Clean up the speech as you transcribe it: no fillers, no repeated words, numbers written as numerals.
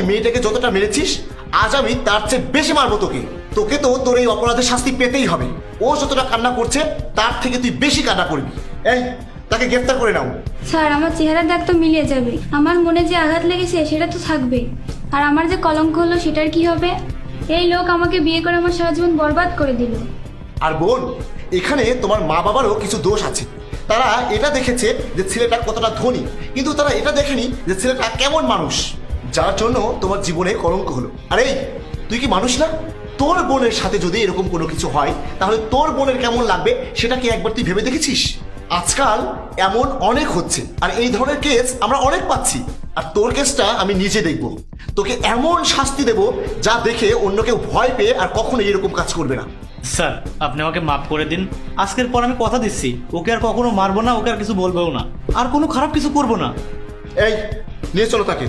মেয়েটাকে যতটা মেরেছিস, আজ আমি তার চেয়ে বেশি মারবো তোকে। তোকে তো তোর এই অপরাধের শাস্তি পেতেই হবে। ও যতটা কান্না করছে তার থেকে তুই বেশি কান্না করবি। এই, তাকে গ্রেফতার করে নাও। স্যার, আমার চেহারার দাগ তো মিলিয়ে যাবে, আমার মনে যে আঘাত লেগেছে সেটা তো থাকবে, আর আমার যে কলঙ্ক হলো সেটার কি হবে? এই লোক আমাকে বিয়ে করে আমার সারা জীবন বরবাদ করে দিল। আর বোন, এখানে তোমার মা বাবারও কিছু দোষ আছে। তারা এটা দেখেছে যে ছেলেটা কতটা ধনী, কিন্তু তারা এটা দেখেনি যে ছেলেটা কেমন মানুষ, যার জন্য তোমার জীবনে কলঙ্ক হলো। আরে তুই কি মানুষ না? তোর বোনের সাথে যদি এরকম কোনো কিছু হয় তাহলে তোর বোনের কেমন লাগবে সেটা কি একবার তুই ভেবে দেখেছিস? আজকাল এমন অনেক হচ্ছে, আর এই ধরনের কেস আমরা অনেক পাচ্ছি। আর তোর কেসটা আমি নিজে দেখব, তোকে এমন শাস্তি দেব যা দেখে অন্য কেউ ভয় পেয়ে আর কখনো এরকম কাজ করবে না। স্যার, আপনি আমাকে মাফ করে দিন। আজকের পর আমি কথা দিচ্ছি, ওকে আর কখনো মারবো না, ওকে আর কিছু বলবেও না, আর কোনো খারাপ কিছু করবো না। এই, নিয়ে চলো তাকে।